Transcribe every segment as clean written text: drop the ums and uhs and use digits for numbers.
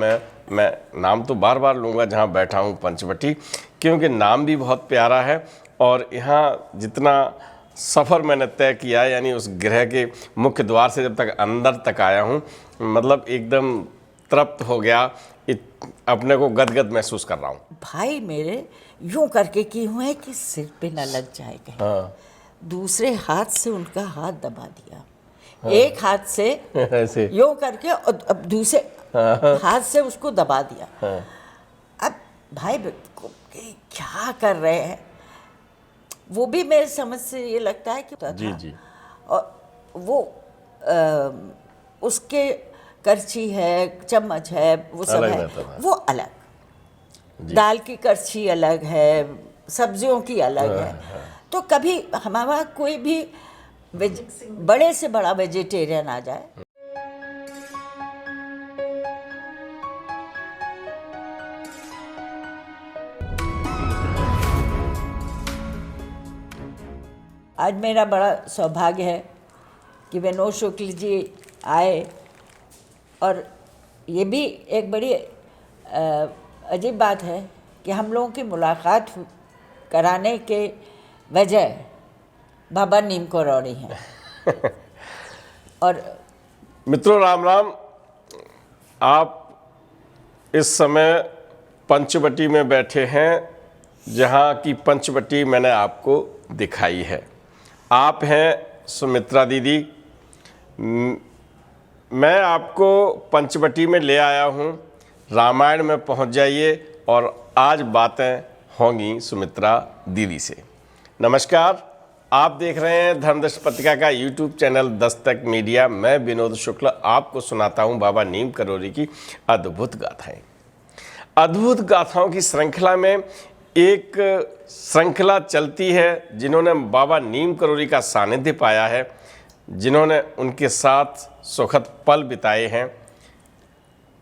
मैं नाम तो बार बार लूँगा जहाँ बैठा हूँ पंचवटी, क्योंकि नाम भी बहुत प्यारा है और यहाँ जितना सफ़र मैंने तय किया, यानी उस गृह के मुख्य द्वार से जब तक अंदर तक आया हूँ, मतलब एकदम तृप्त हो गया, अपने को गदगद महसूस कर रहा हूँ। भाई मेरे यूं करके की हुए हैं कि सिर पे न लग जाए कहीं। हाँ। दूसरे हाथ से उनका हाथ दबा दिया। हाँ। एक हाथ से ऐसे यूं करके और अब दूसरे हाथ से उसको दबा दिया। हाँ। अब भाई क्या कर रहे हैं, वो भी मेरे समझ से ये लगता है कि जी जी, और वो उसके करछी है, चम्मच है, वो सब है, वो अलग। दाल की करछी अलग है, सब्जियों की अलग है। तो कभी हमारा कोई भी बड़े से बड़ा वेजिटेरियन आ जाए, आज मेरा बड़ा सौभाग्य है कि विनोद शुक्ल जी आए। और ये भी एक बड़ी अजीब बात है कि हम लोगों की मुलाकात कराने के वजह बाबा नीम करौड़ी हैं। और मित्रों राम राम। आप इस समय पंचवटी में बैठे हैं, जहाँ की पंचवटी मैंने आपको दिखाई है। आप हैं सुमित्रा दीदी। मैं आपको पंचवटी में ले आया हूँ, रामायण में पहुँच जाइए और आज बातें होंगी सुमित्रा दीदी से। नमस्कार, आप देख रहे हैं धर्मदर्शन पत्रिका का यूट्यूब चैनल दस्तक मीडिया। मैं विनोद शुक्ल आपको सुनाता हूँ बाबा नीम करौरी की अद्भुत गाथाएं। अद्भुत गाथाओं की श्रृंखला में एक श्रृंखला चलती है, जिन्होंने बाबा नीम करौरी का सानिध्य पाया है, जिन्होंने उनके साथ सुखद पल बिताए हैं,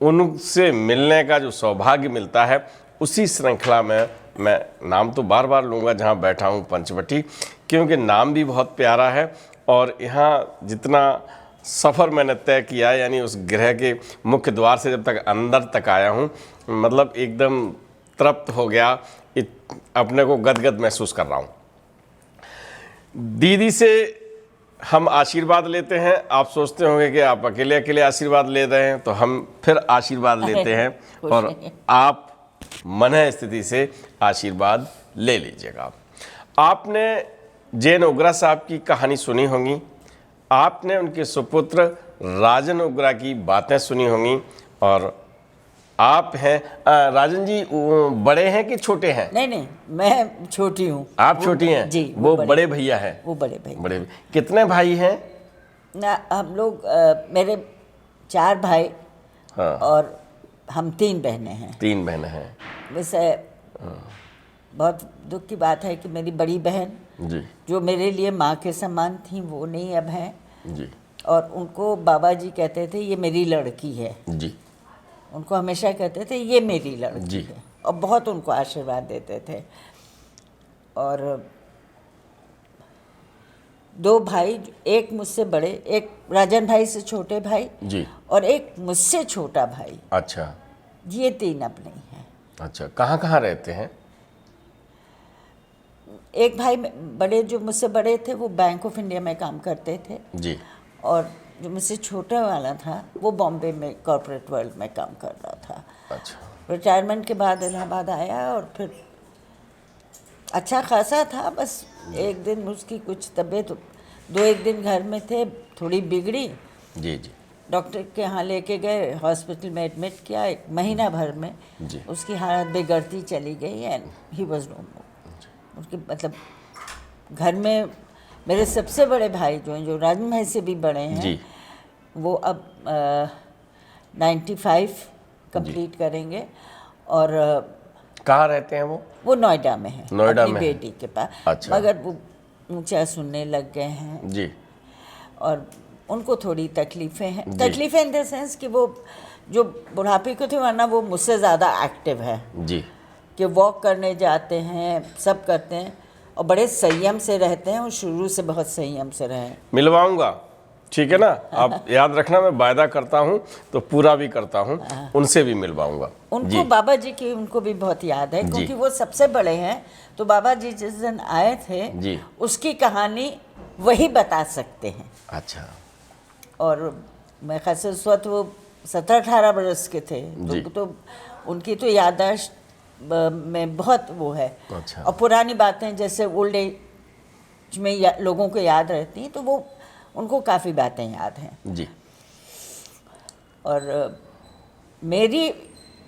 उनसे मिलने का जो सौभाग्य मिलता है, उसी श्रृंखला में मैं नाम तो बार बार लूँगा जहाँ बैठा हूँ पंचवटी, क्योंकि नाम भी बहुत प्यारा है और यहाँ जितना सफ़र मैंने तय किया, यानी उस गृह के मुख्य द्वार से जब तक अंदर तक आया हूँ, मतलब एकदम तृप्त हो गया, अपने को गदगद महसूस कर रहा हूँ। दीदी से हम आशीर्वाद लेते हैं। आप सोचते होंगे कि आप अकेले अकेले आशीर्वाद ले रहे हैं, तो हम फिर आशीर्वाद लेते हैं और आप मन स्थिति से आशीर्वाद ले लीजिएगा। आपने जैन ओगरा साहब की कहानी सुनी होगी, आपने उनके सुपुत्र राजन ओगरा की बातें सुनी होंगी, और आप हैं राजन जी, बड़े हैं कि छोटे हैं? नहीं, मैं छोटी हूँ। आप छोटी हैं जी। वो बड़े भैया हैं। वो बड़े भैया। कितने भाई हैं? ना, हम लोग मेरे 4 भाई। हाँ। और हम 3 बहनें हैं। 3 बहनें हैं। वैसे बहुत दुख की बात है कि मेरी बड़ी बहन जी, जो मेरे लिए माँ के समान थी, वो नहीं अब हैं जी। और उनको बाबा जी कहते थे ये मेरी लड़की है जी। उनको हमेशा कहते थे ये मेरी लड़की है, और बहुत उनको आशीर्वाद देते थे। और 2 भाई, एक मुझसे बड़े, एक राजन भाई से छोटे भाई जी, और एक मुझसे छोटा भाई। अच्छा। ये 3 अब नहीं हैं। अच्छा, कहाँ कहाँ रहते हैं? एक भाई बड़े, जो मुझसे बड़े थे, वो बैंक ऑफ इंडिया में काम करते थे जी, और जो मुझसे छोटा वाला था वो बॉम्बे में कॉर्पोरेट वर्ल्ड में काम कर रहा था। अच्छा। रिटायरमेंट के बाद इलाहाबाद आया और फिर अच्छा खासा था, बस एक दिन उसकी कुछ तबीयत 2-1 दिन घर में थे, थोड़ी बिगड़ी। जी जी। डॉक्टर के यहाँ लेके गए, हॉस्पिटल में एडमिट किया। 1 महीना भर में जी। उसकी हालत बिगड़ती चली गई एंड ही वॉज नो मोर। उसके मतलब घर में मेरे सबसे बड़े भाई जो हैं, जो राजन भाई से भी बड़े हैं जी, वो अब 95 कंप्लीट करेंगे। और कहाँ रहते हैं वो? वो नोएडा में है, नोएडा अपनी में बेटी के पास। अच्छा। मगर वो ऊंचा सुनने लग गए हैं जी, और उनको थोड़ी तकलीफ़ें हैं। जी। तकलीफ़ें इन द सेंस कि वो जो बुढ़ापे को थे, वरना वो मुझसे ज़्यादा एक्टिव है, जी, कि वॉक करने जाते हैं, सब करते हैं और बड़े संयम से रहते हैं, और शुरू से बहुत संयम से रहे। मिलवाऊंगा। ठीक है ना। आप याद रखना, मैं वायदा करता हूँ तो पूरा भी करता हूँ, उनसे भी मिलवाऊंगा। उनको बाबा जी की उनको भी बहुत याद है, क्योंकि वो सबसे बड़े हैं। तो बाबा जी जिस दिन आए थे जी। उसकी कहानी वही बता सकते हैं। अच्छा। और मैं ख्याल से उस वक्त वो 17-18 बरस के थे, तो उनकी तो याददाश्त में बहुत वो है। अच्छा। और पुरानी बातें जैसे ओल्ड एज में लोगों को याद रहती हैं, तो वो उनको काफ़ी बातें याद हैं। जी। और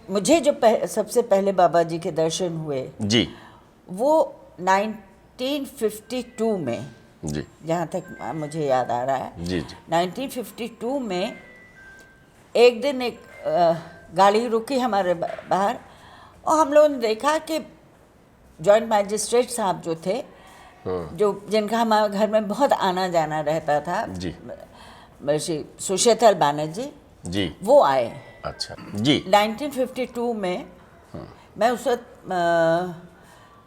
मुझे जो सबसे पहले बाबा जी के दर्शन हुए जी, वो 1952 में, जी, जहाँ तक मुझे याद आ रहा है। जी, जी, 1952 में एक दिन एक गाड़ी रुकी हमारे बाहर, और हम लोगों ने देखा कि जॉइंट मैजिस्ट्रेट साहब जो थे, जो जिनका हमारे घर में बहुत आना जाना रहता था, जी, श्री सुशीतल बनर्जी जी, वो आए। अच्छा, जी, 1952 में मैं उस वक्त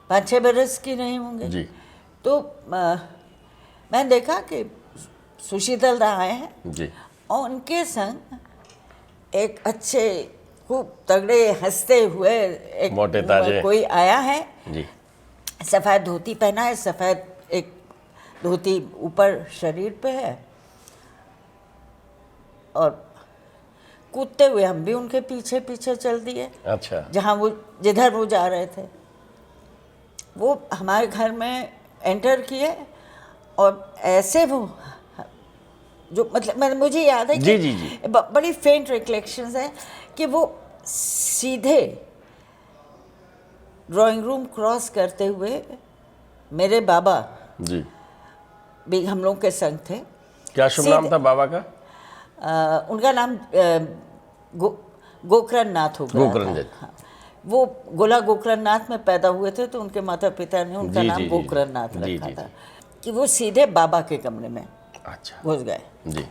5-6 बरस की नहीं होंगे। जी, तो मैंने देखा कि सुशीतल दा आए हैं, जी, और उनके संग एक अच्छे खूब तगड़े हंसते हुए एक मोटे ताजे कोई आया है। जी, सफ़ेद धोती पहना है, सफ़ेद एक धोती ऊपर शरीर पे है, और कूदते हुए हम भी उनके पीछे पीछे चल दिए। अच्छा, जिधर वो जा रहे थे। वो हमारे घर में एंटर किए, और ऐसे वो जो मतलब मुझे याद है जी, कि जी, जी, बड़ी फेंट रिकलेक्शंस हैं कि वो सीधे ड्राइंग रूम क्रॉस करते हुए, मेरे बाबा जी। भी हम लोग के संग थे। क्या शुभ नाम था बाबा का? उनका नाम गोकर्ण नाथ हो गया गोकर्ण जी। था। हाँ। वो गोला गोकर्ण नाथ में पैदा हुए थे, तो उनके माता पिता ने उनका जी, नाम जी, जी, गोकर्ण नाथ जी, रखा जी, था। कि वो सीधे बाबा के कमरे में अच्छा, घुस गए। जी,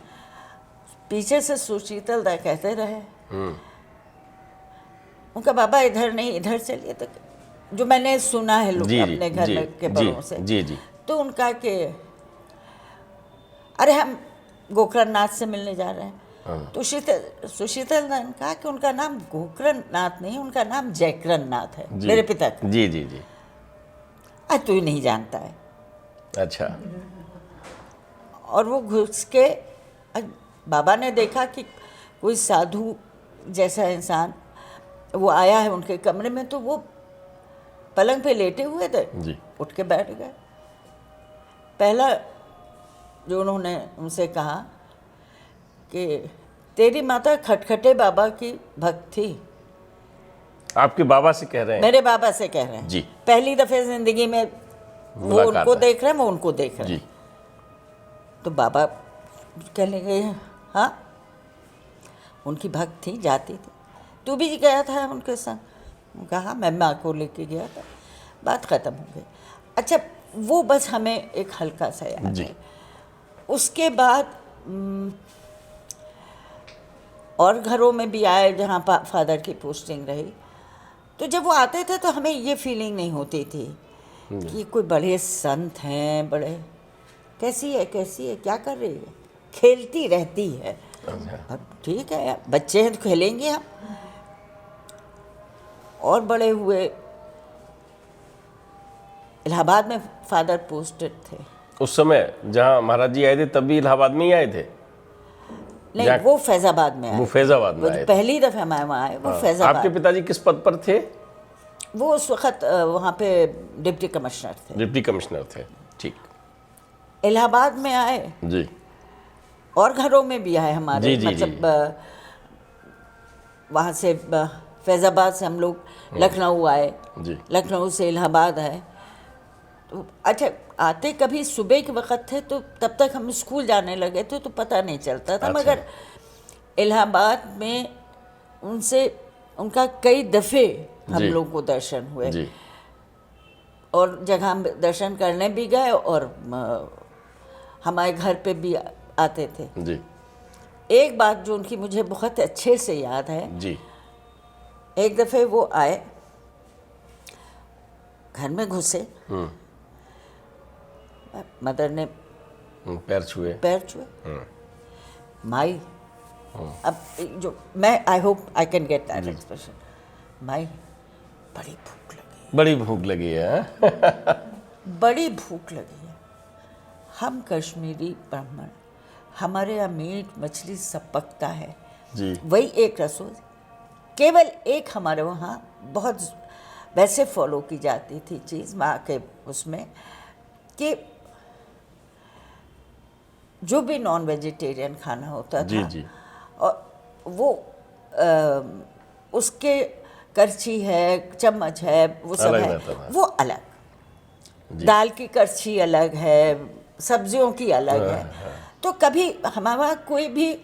पीछे से सुशीतल दा कहते रहे, उनका बाबा इधर नहीं, इधर चलिए। तो जो मैंने सुना है लोग जी, अपने घर जी, में के जी, बड़ों से, जी, जी, तो उनका कि अरे हम गोकर्ण नाथ से मिलने जा रहे हैं। तो सुशीतल ने कहा कि उनका नाम गोकर्ण नाथ नहीं, उनका नाम जयकर्ण नाथ है, जी, मेरे पिता का। जी, जी, जी, तू ही नहीं जानता है। अच्छा, और वो घुस के, बाबा ने देखा कि कोई साधु जैसा इंसान वो आया है उनके कमरे में, तो वो पलंग पे लेटे हुए थे, जी, उठ के बैठ गए। पहला जो उन्होंने उनसे कहा कि तेरी माता खटखटे बाबा की भक्त थी। आपके बाबा से कह रहे हैं? मेरे बाबा से कह रहे हैं। जी, पहली दफ़े ज़िंदगी में वो मुलाकात उनको है। देख रहे हैं, वो उनको देख रहे हैं। जी, तो बाबा कहने लगे, हाँ उनकी भक्त थी, जाती थी। तू भी गया था उनके संग? कहा मैं माँ को लेके गया था। बात ख़त्म हो गई। अच्छा, वो बस हमें एक हल्का सा याद जी, है। उसके बाद और घरों में भी आए जहाँ फादर की पोस्टिंग रही। तो जब वो आते थे तो हमें ये फीलिंग नहीं होती थी कि कोई बड़े संत हैं, बड़े कैसी है क्या कर रही है, खेलती रहती है। अब ठीक है यार, बच्चे हैं तो खेलेंगे हम। और बड़े हुए, इलाहाबाद में फादर पोस्टेड थे। उस समय जहाँ महाराज जी आए थे तब भी इलाहाबाद में ही आए थे? नहीं, वो फैजाबाद में आए। वो फैजाबाद में वो आए जो थे। पहली दफ़ा मैं वहाँ आए, वो हाँ। फैजाबाद। आपके पिताजी किस पद पर थे? वो उस वक्त वहाँ पे डिप्टी कमिश्नर थे। डिप्टी कमिश्नर थे, ठीक। इलाहाबाद में आए, जी, और घरों में भी आए हमारे। जी, जी, मतलब वहाँ से फैज़ाबाद से हम लोग लखनऊ आए, जी, लखनऊ से इलाहाबाद आए। तो अच्छा, आते कभी सुबह के वक़्त थे, तो तब तक हम स्कूल जाने लगे थे, तो पता नहीं चलता था। अच्छा। मगर इलाहाबाद में उनका कई दफ़े हम जी, लोग को दर्शन हुए। जी, और जगह हम दर्शन करने भी गए, और हमारे घर पे भी आते थे। जी, एक बात जो उनकी मुझे बहुत अच्छे से याद है, जी, एक दफ़े वो आए, घर में घुसे, मदर ने पैर छुए। पैर छुए, माई, अब जो मैं I hope I can get that expression, माई बड़ी भूख लगी है, बड़ी भूख लगी है। बड़ी भूख लगी है। हम कश्मीरी ब्राह्मण, हमारे यहाँ मीट मछली सब पकता है जी वही एक रसोई, केवल एक हमारे वहाँ बहुत वैसे फॉलो की जाती थी चीज़ माँ के उसमें कि जो भी नॉन वेजिटेरियन खाना होता जी था जी और वो उसके करछी है, चम्मच है, वो सब अलग है, रहता था। वो अलग, दाल की करछी अलग है, सब्जियों की अलग है। तो कभी हमारे वहाँ कोई भी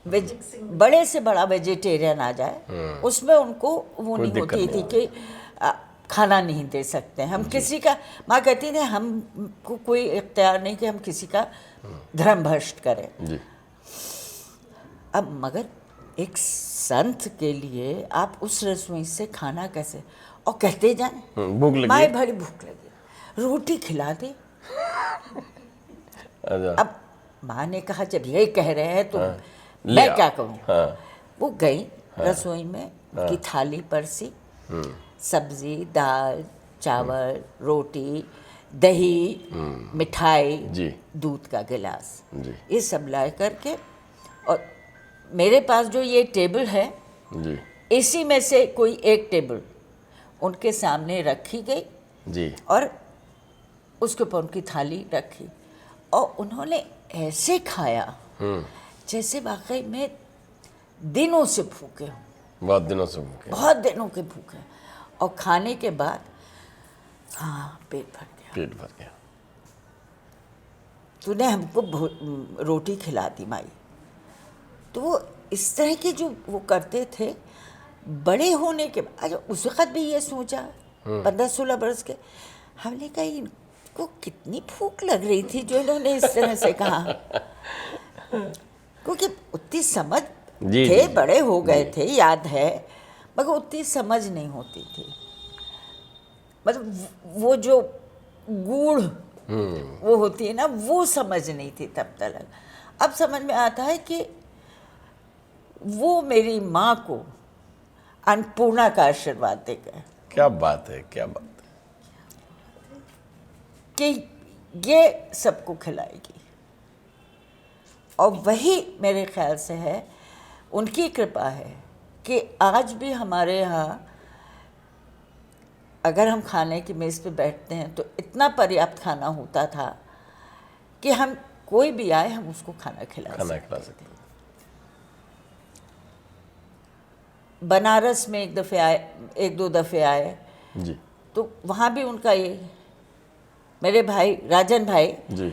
बड़े से बड़ा वेजिटेरियन आ जाए उसमें उनको वो कोई नहीं दिक्कत होती नहीं थी कि खाना नहीं दे सकते हम किसी का। माँ कहती थी हमको कोई इख्तियार नहीं कि हम किसी का धर्म भ्रष्ट करें। जी अब मगर एक संत के लिए आप उस रसोई से खाना कैसे, और कहते जाए भूख लगी माए है। बड़ी भूख लगी, रोटी खिला दे। अच्छा, अब माँ ने कहा जब ये कह रहे हैं तो ले मैं आओ। क्या करूँ। हाँ वो गई रसोई में, की थाली परसी, सब्जी, दाल, चावल, रोटी, दही, मिठाई, जी दूध का गिलास, जी ये सब ला करके, और मेरे पास जो ये टेबल है जी इसी में से कोई एक टेबल उनके सामने रखी गई जी और उसके ऊपर उनकी थाली रखी और उन्होंने ऐसे खाया जैसे वाकई में दिनों से भूखे हों, बहुत दिनों से भूखे। बहुत दिनों के भूखे। और खाने के बाद हाँ पेट भर गया। पेट भर गया। तूने हमको रोटी खिला दी माई। तो वो इस तरह के जो वो करते थे बड़े होने के बाद। अच्छा उस वक़्त भी ये सोचा 15-16 बरस के, हमने कहा इनको कितनी भूख लग रही थी जो इन्होंने इस तरह से कहा, क्योंकि उतनी समझ जी, थे, जी, बड़े हो गए थे, याद है, मगर उतनी समझ नहीं होती थी। मतलब वो जो गूढ़ वो होती है ना, वो समझ नहीं थी तब तक। अब समझ में आता है कि वो मेरी माँ को अन्नपूर्णा का आशीर्वाद दे गए। क्या बात है, क्या बात है। कि ये सबको खिलाएगी, और वही मेरे ख्याल से है, उनकी कृपा है कि आज भी हमारे यहाँ अगर हम खाने की मेज़ पे बैठते हैं तो इतना पर्याप्त खाना होता था कि हम कोई भी आए हम उसको खाना खिला खिला सकते। बनारस में एक दो दफ़े आए जी तो वहाँ भी उनका ये, मेरे भाई राजन भाई, जी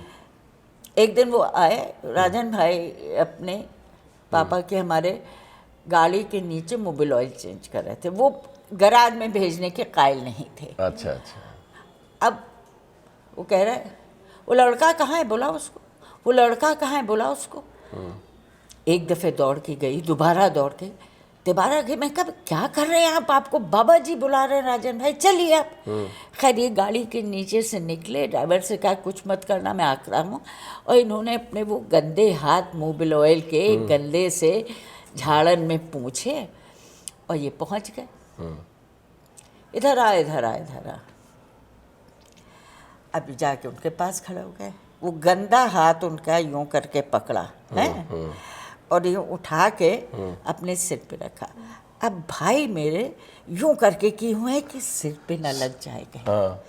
एक दिन वो आए, राजन भाई अपने पापा के हमारे गाड़ी के नीचे मोबिल ऑयल चेंज कर रहे थे। वो गराज में भेजने के कायल नहीं थे। अच्छा अच्छा। अब वो कह रहे वो लड़का कहाँ है बुला उसको, वो लड़का कहाँ है बुला उसको। एक दफ़े दौड़ के गई, दोबारा दौड़ के दोबारा गई। मैं कब क्या कर रहे हैं आप, आपको बाबा जी बुला रहे हैं राजन भाई, चलिए आप। खैर ये गाड़ी के नीचे से निकले, ड्राइवर से कहा कुछ मत करना मैं आकर हूँ, और इन्होंने अपने वो गंदे हाथ मोबिल ऑयल के गंदे से झाड़न में पूछे और ये पहुँच गए। इधर आ इधर आ इधर आ। अभी जाके उनके पास खड़े हो गए, वो गंदा हाथ उनका यूँ करके पकड़ा है और यूँ उठा के अपने सिर पे रखा। अब भाई मेरे यूँ करके किए हुए हैं कि सिर पे न लग जाए कहीं। हाँ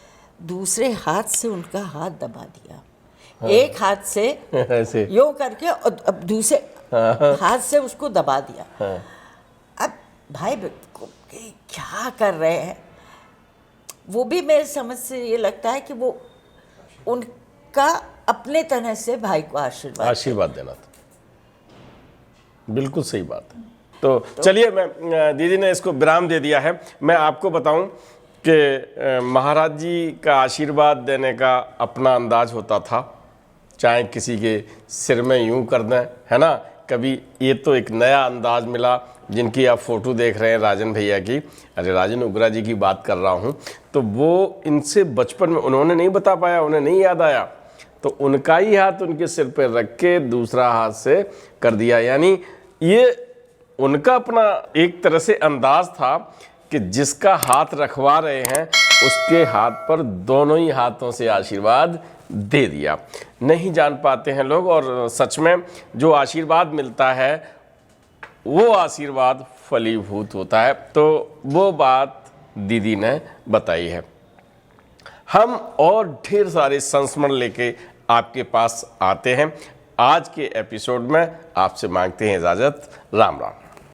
दूसरे हाथ से उनका हाथ दबा दिया। एक हाथ से ऐसे यूँ करके और अब दूसरे हाथ से उसको दबा दिया। अब भाई को क्या कर रहे हैं, वो भी मेरे समझ से ये लगता है कि वो उनका अपने तरह से भाई को आशीर्वाद देना था। बिल्कुल सही बात है। तो चलिए, मैं दीदी ने इसको विराम दे दिया है। मैं आपको बताऊं कि महाराज जी का आशीर्वाद देने का अपना अंदाज होता था, चाहे किसी के सिर में यूं कर दें, है ना। कभी ये तो एक नया अंदाज मिला, जिनकी आप फ़ोटो देख रहे हैं राजन भैया की, अरे राजन उग्रा जी की बात कर रहा हूँ, तो वो इनसे बचपन में उन्होंने नहीं बता पाया, उन्हें नहीं याद आया, तो उनका ही हाथ उनके सिर पर रख के दूसरा हाथ से कर दिया। यानी ये उनका अपना एक तरह से अंदाज था कि जिसका हाथ रखवा रहे हैं उसके हाथ पर दोनों ही हाथों से आशीर्वाद दे दिया। नहीं जान पाते हैं लोग, और सच में जो आशीर्वाद मिलता है वो आशीर्वाद फलीभूत होता है। तो वो बात दीदी ने बताई है। हम और ढेर सारे संस्मरण लेके आपके पास आते हैं। आज के एपिसोड में आपसे मांगते हैं इजाज़त। राम राम।